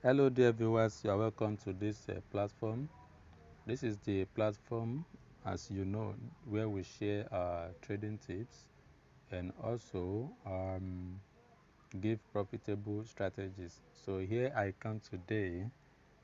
Hello dear viewers, you are welcome to this platform. This is the platform, as you know, where we share trading tips and also give profitable strategies. So here I come today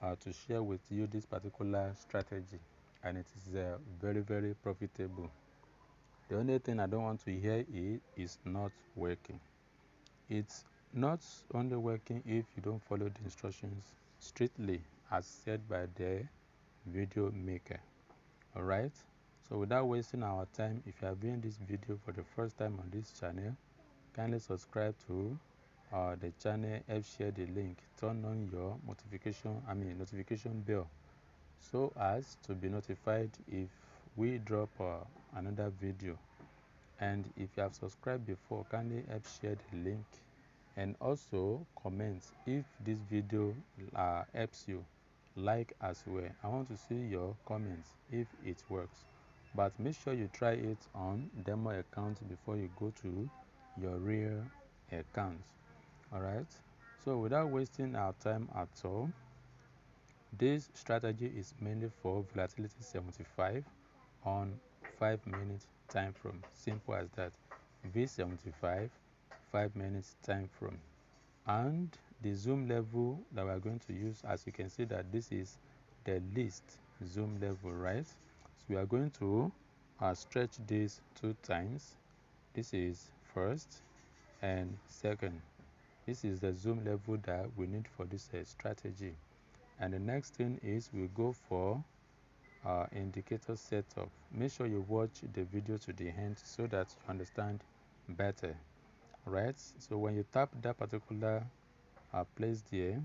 to share with you this particular strategy, and it is very profitable. The only thing I don't want to hear is not working. It's not only working if you don't follow the instructions strictly as said by the video maker. Alright, so without wasting our time, if you are viewing this video for the first time on this channel, kindly subscribe to the channel, help share the link, turn on your notification bell so as to be notified if we drop another video. And if you have subscribed before, kindly help share the link and also comment if this video helps you. Like as well. I want to see your comments if it works, but make sure you try it on demo account before you go to your real account. Alright, so without wasting our time at all, this strategy is mainly for volatility 75 on 5 minute time frame. Simple as that. V75 5 minutes time frame. And the zoom level that we are going to use, as you can see that this is the least zoom level, right? So we are going to stretch this 2 times. This is first and second. This is the zoom level that we need for this strategy. And the next thing is we go for indicator setup. Make sure you watch the video to the end so that you understand better, right? So when you tap that particular place there,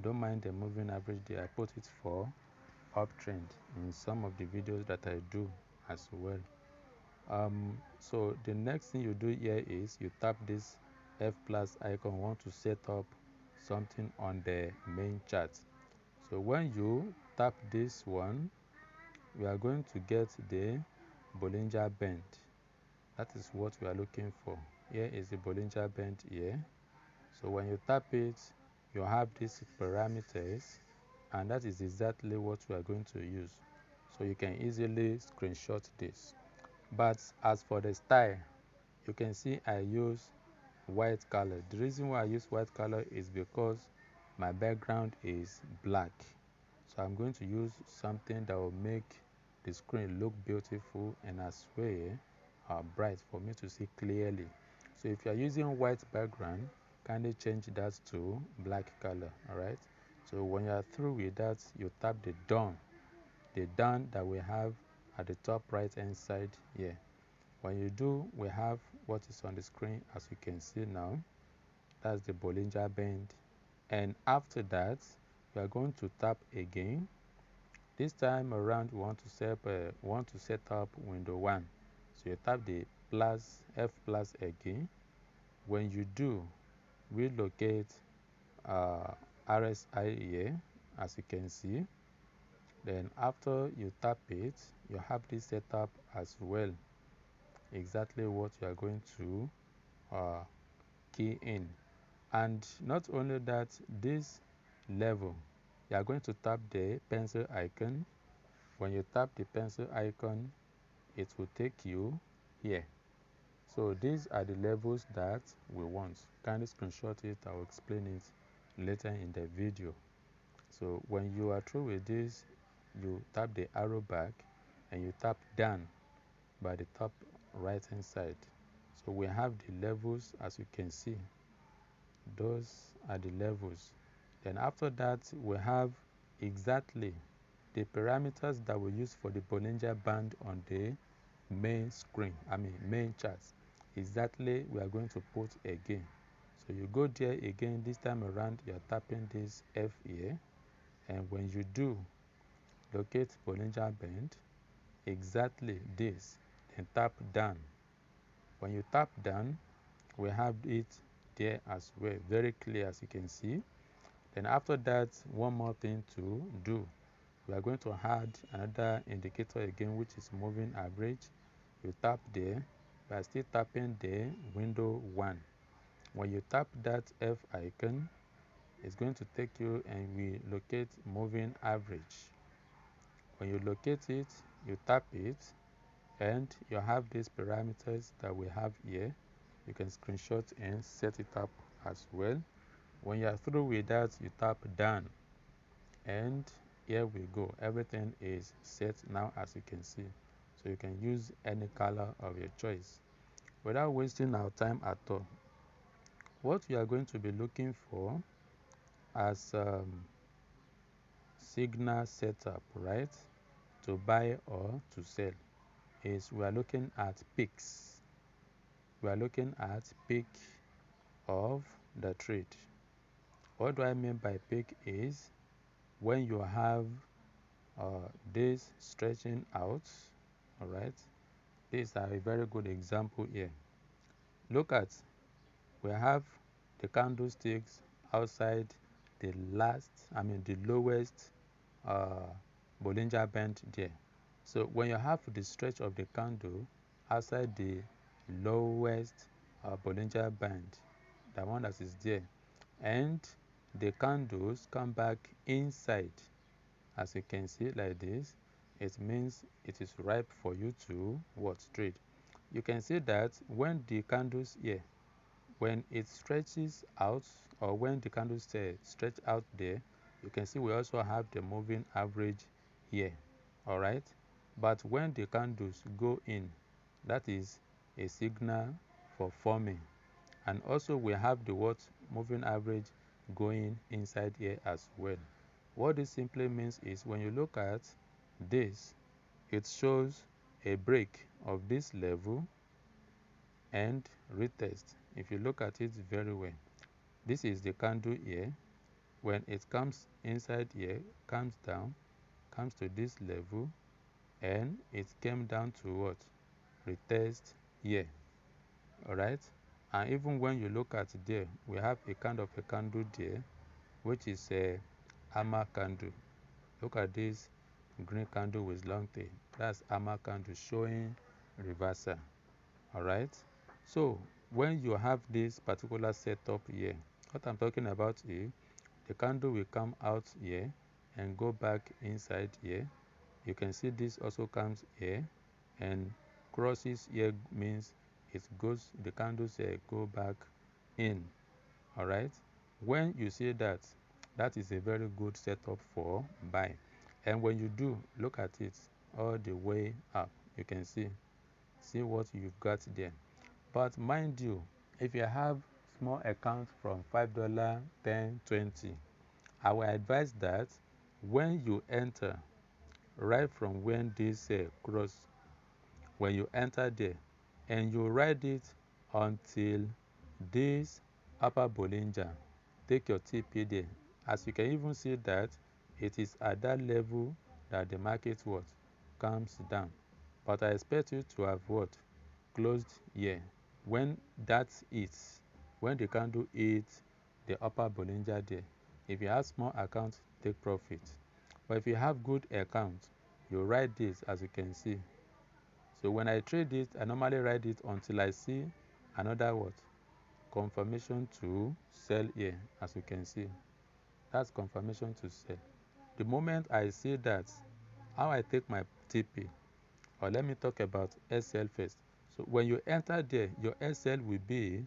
don't mind the moving average there. I put it for uptrend in some of the videos that I do as well. So the next thing you do here is you tap this F plus icon. Want to set up something on the main chart. So when you tap this one, we are going to get the Bollinger Band. That is what we are looking for. Here is the Bollinger Band here. So when you tap it, you have these parameters, and that is exactly what we are going to use. So you can easily screenshot this. But as for the style, you can see I use white color. The reason why I use white color is because my background is black. So I'm going to use something that will make the screen look beautiful and as well bright for me to see clearly. So if you are using white background, kindly change that to black color. Alright, so when you are through with that, you tap the done that we have at the top right hand side here. When you do, we have what is on the screen as you can see now. That's the Bollinger Band. And after that, we are going to tap again. This time around, we want to set up window 1. So you tap the plus F plus again. When you do, we locate RSI here, as you can see. Then after you tap it, you have this setup as well. Exactly what you are going to key in. And not only that, this level, you are going to tap the pencil icon. When you tap the pencil icon, it will take you here. So these are the levels that we want. Kindly screenshot it. I will explain it later in the video. So when you are through with this, you tap the arrow back and you tap done by the top right hand side. So we have the levels, as you can see. Those are the levels. Then after that, we have exactly the parameters that we use for the Bollinger Band on the main screen, main chart. Exactly we are going to put again. So you go there again. This time around, you are tapping this F here, and when you do locate Bollinger Band, exactly this, then tap done. When you tap done, we have it there as well, very clear as you can see. Then after that, one more thing to do. We are going to add another indicator again, which is moving average. You tap there by still tapping the window 1. When you tap that F icon, It's going to take you and we locate moving average. When you locate it, you tap it, and you have these parameters that we have here. You can screenshot and set it up as well. When you are through with that, you tap done, and here we go. Everything is set now, as you can see. So you can use any color of your choice without wasting our time at all. What you are going to be looking for as signal setup, right, to buy or to sell, is we are looking at peaks. We are looking at peak of the trade. What do I mean by peak is when you have this stretching out. All right, these are a very good example here. Look at, we have the candlesticks outside the lowest Bollinger Band there. So when you have the stretch of the candle outside the lowest Bollinger Band, the one that is there, and the candles come back inside, as you can see like this, it means it is ripe for you to trade. You can see that when the candles here, when it stretches out, or when the candles stretch out there, you can see we also have the moving average here. All right, but when the candles go in, that is a signal for forming. And also we have the moving average going inside here as well. What this simply means is when you look at this, it shows a break of this level and retest. If you look at it very well, this is the candle here. When it comes inside here, comes down, comes to this level, and it came down to what? Retest here. Alright, and even when you look at there, we have a kind of a candle there, which is a hammer candle. Look at this green candle with long tail. That's hammer candle showing reversal. Alright, so when you have this particular setup here, what I'm talking about is the candle will come out here and go back inside here. You can see this also comes here and crosses here, means it goes, the candles go back in. All right, when you see that, that is a very good setup for buy. And when you do look at it all the way up, you can see what you've got there. But mind you, if you have small account from $5, 10, 20, I will advise that when you enter, right from when this cross, when you enter there, and you ride it until this upper Bollinger, take your TP there. As you can even see that it is at that level that the market comes down. But I expect you to have closed here. When that hits, when the candle hits the upper Bollinger there, if you have small account, take profit. But if you have good account, you ride this, as you can see. So when I trade it, I normally ride it until I see another confirmation to sell here, as you can see. That's confirmation to sell. The moment I see that, how I take my TP, or let me talk about SL first. So when you enter there, your SL will be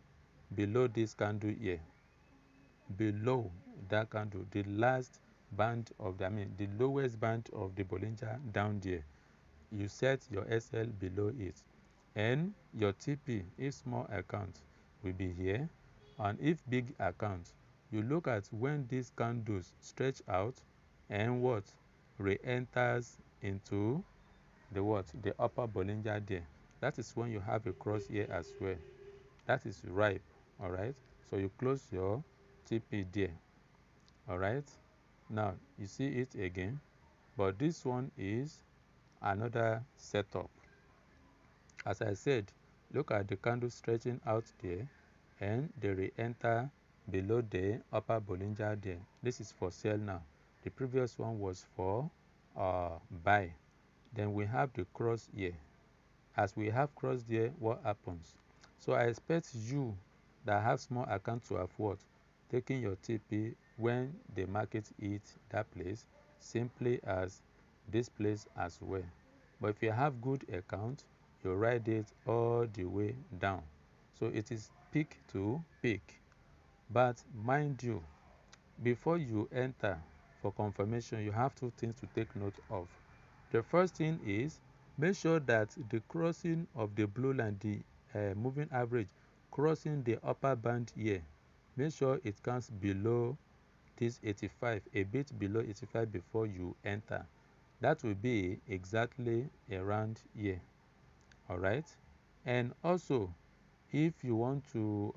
below this candle here. Below that candle, the last band of the, the lowest band of the Bollinger down there. You set your SL below it, and your TP, if small account, will be here. And if big account, you look at when these candles stretch out and re-enters into the upper Bollinger there. That is when you have a cross here as well. That is ripe. All right, so you close your TP there. All right, now you see it again, but this one is another setup. As I said, look at the candle stretching out there, and they re-enter below the upper Bollinger there. This is for sell now. The previous one was for buy. Then we have the cross here. As we have cross there, what happens? So I expect you that have small account to have taking your TP when the market hits that place, simply as this place as well. But if you have good account, you ride it all the way down. So it is peak to peak. But mind you, before you enter for confirmation, you have two things to take note of. The first thing is, make sure that the crossing of the blue line, the moving average, crossing the upper band here, make sure it comes below this 85, a bit below 85 before you enter. That will be exactly around here. Alright? And also, if you want to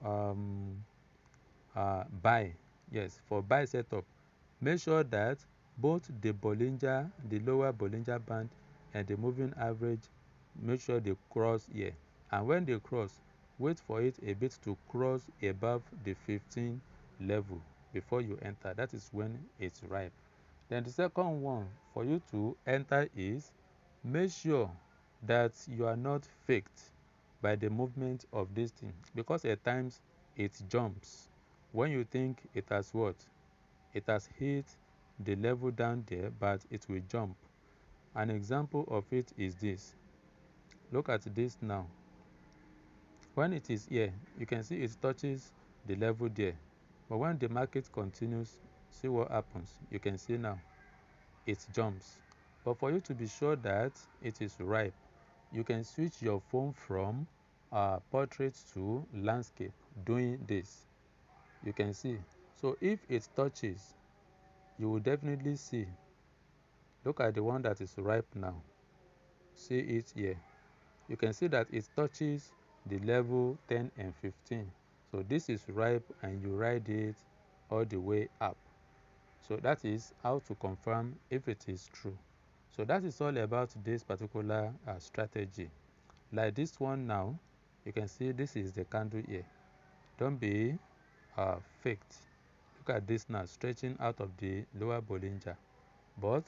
buy, yes, for buy setup, make sure that both the Bollinger, the lower Bollinger band, and the moving average, make sure they cross here. And when they cross, wait for it a bit to cross above the 15 level before you enter. That is when it's ripe. Then the second one for you to enter is, make sure that you are not faked by the movement of this thing, because at times it jumps. When you think it has what? It has hit the level down there, but it will jump. An example of it is this. Look at this now. When it is here, you can see it touches the level there. But when the market continues, see what happens. You can see now it jumps. But for you to be sure that it is ripe, you can switch your phone from portrait to landscape doing this. You can see. So if it touches, you will definitely see. Look at the one that is ripe now. See it here. You can see that it touches the level 10 and 15. So this is ripe, and you ride it all the way up. So that is how to confirm if it is true. So that is all about this particular strategy. Like this one now, you can see this is the candle here. Don't be faked. Look at this now, stretching out of the lower Bollinger. But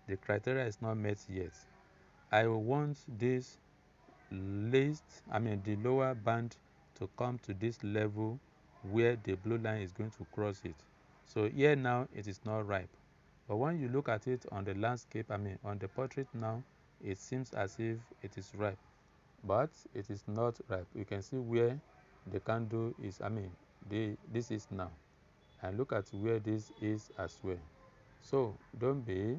the criteria is not met yet. I want this the lower band to come to this level where the blue line is going to cross it. So here now it is not ripe. But when you look at it on the landscape, on the portrait now, it seems as if it is ripe. But it is not ripe. You can see where the candle is, this is now. And look at where this is as well. So don't be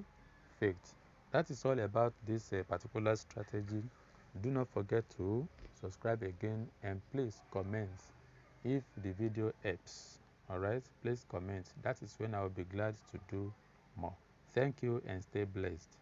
faked. That is all about this particular strategy. Do not forget to subscribe again, and please comment if the video helps. Alright, please comment. That is when I will be glad to do more. Thank you and stay blessed.